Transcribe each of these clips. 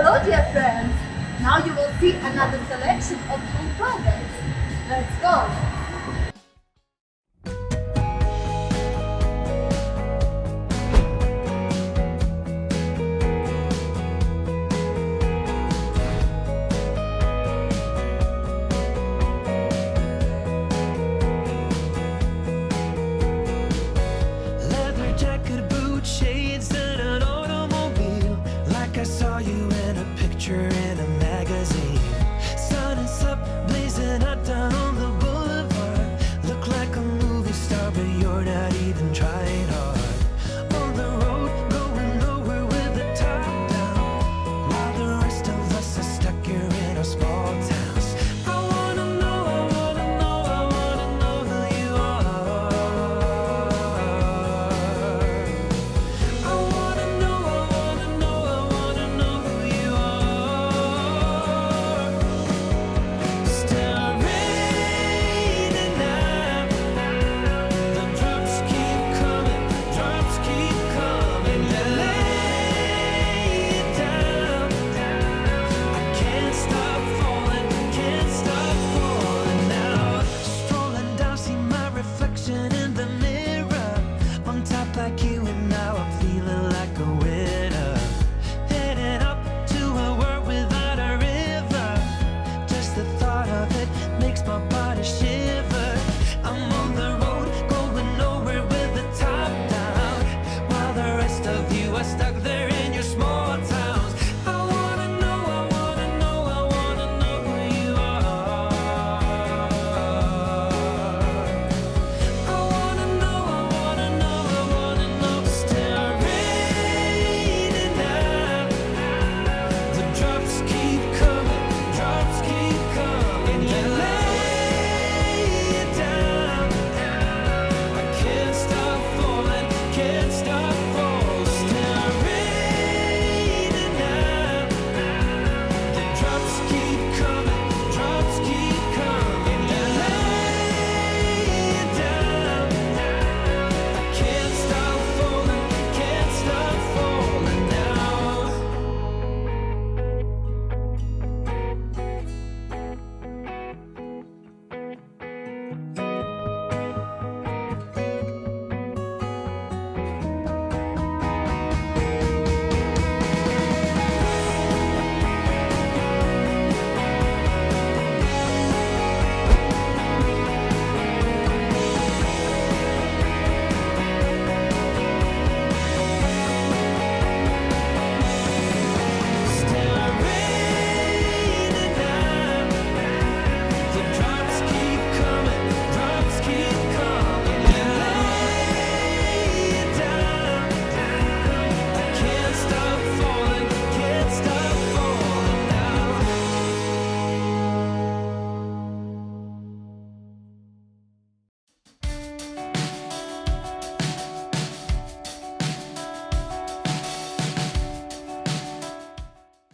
Hello dear friends, now you will see another selection of food products. Let's go! In a magazine, sun is up, blazing hot down the boulevard. Look like a movie star, but you're not even trying hard. On the road, going nowhere with the top down, while the rest of us are stuck here in our small towns. I wanna know, I wanna know, I wanna know who you are. I wanna know, I wanna know, I wanna know who you are. In the mirror, on top like you, and now I'm feeling like a winner. Headed up to a world without a river. Just the thought of it makes my body shiver. I'm on the road, going nowhere with the top down, while the rest of you are stuck there in your small towns. I wanna know, I wanna know, I wanna know who you are. I wanna know, I wanna know, I wanna know. Still raining now. The drops keep coming, drops keep coming. You lay it down. I can't stop falling, can't stop falling. Still raining now. The drops keep coming, drops keep coming. You lay it down. I can't stop falling, can't stop falling now. Still raining now. The drops keep coming, drops keep coming. You lay it down. I can't stop falling, can't stop falling now.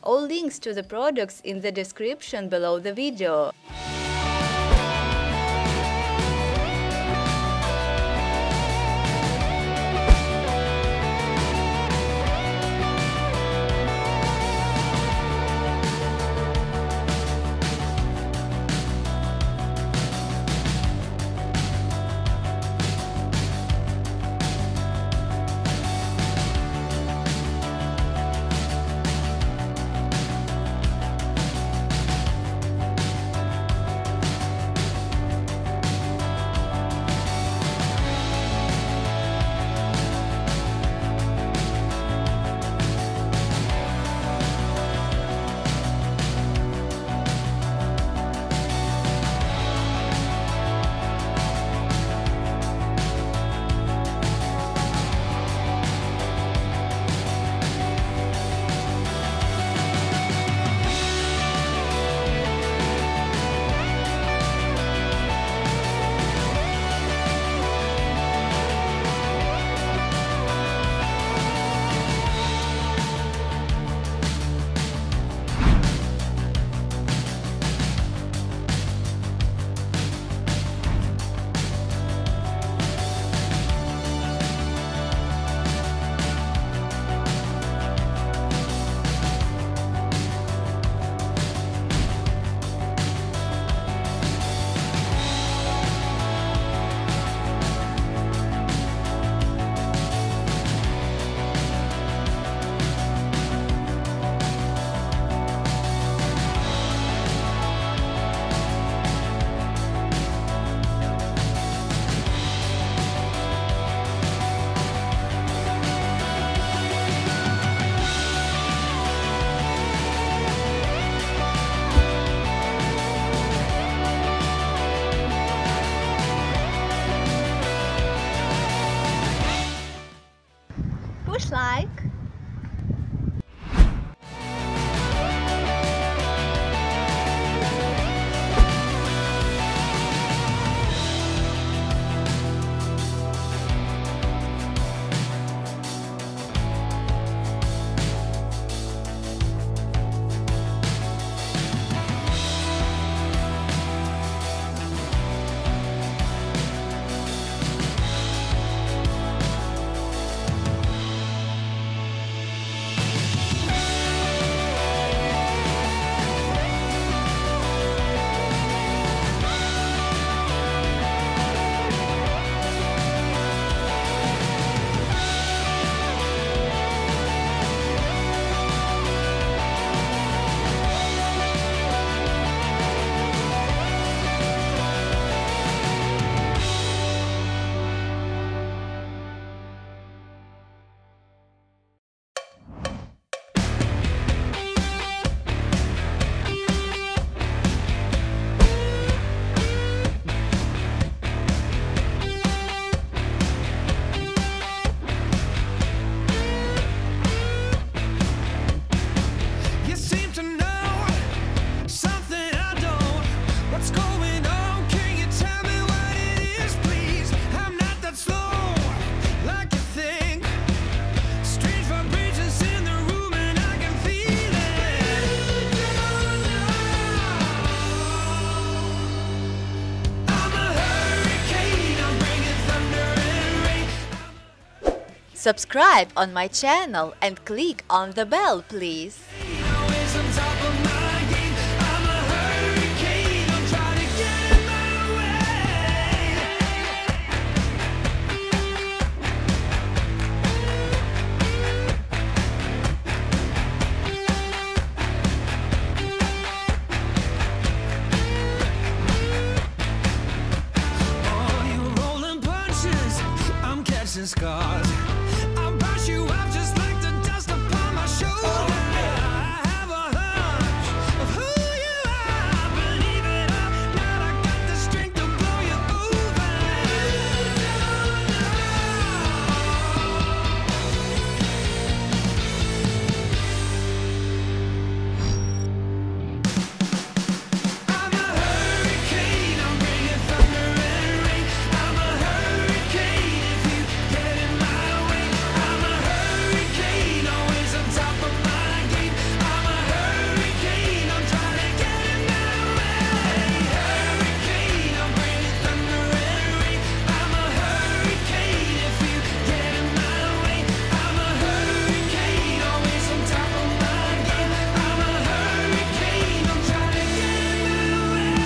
All links to the products in the description below the video. Subscribe on my channel and click on the bell, please. Always on top of my game. I'm a hurricane. I'm trying to get in my way. Oh, you rolling punches. I'm catching scars. I'll brush you off just like the dust upon my shoulder. I have a hunch of who you are. Believe it or not, I got the strength to blow you over. I'm a hurricane. I'm bringing thunder and rain. I'm a hurricane. If you get in my way, I'm a hurricane. Always on top of my game. I'm a hurricane. I'm trying to get in my way. Hurricane. I'm bringing thunder and rain. I'm a hurricane. If you get in my way, I'm a hurricane. Always on top of my game. I'm a hurricane. I'm trying to get in my way.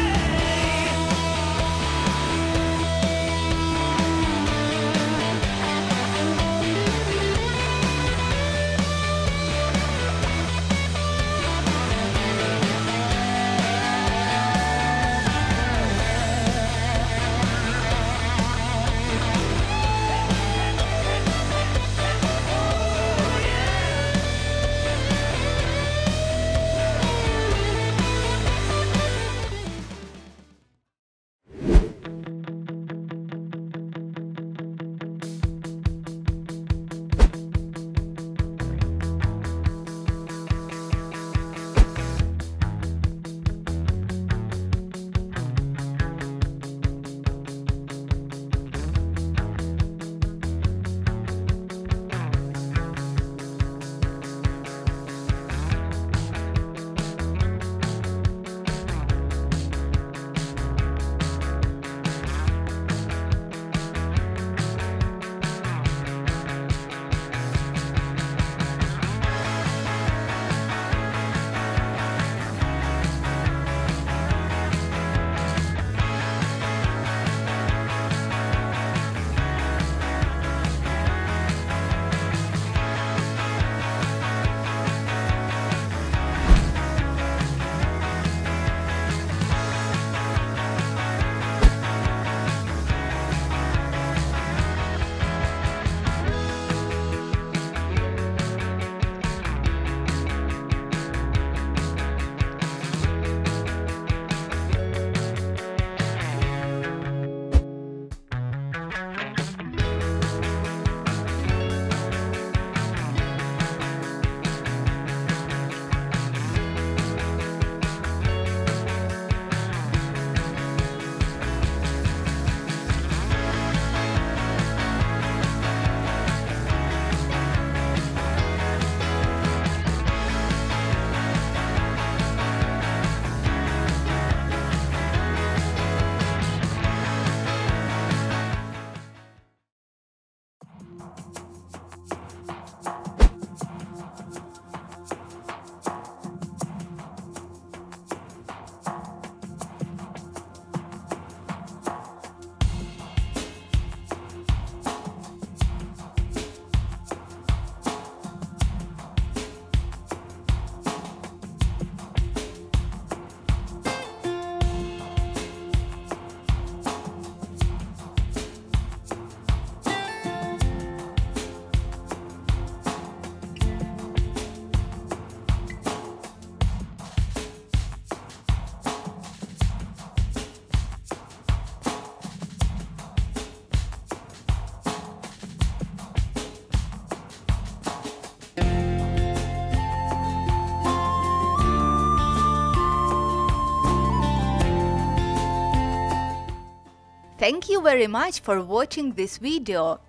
Thank you very much for watching this video.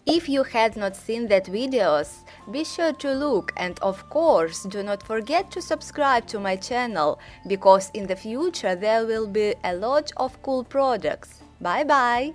If you had not seen that videos, be sure to look, and of course do not forget to subscribe to my channel, because in the future there will be a lot of cool projects. Bye bye!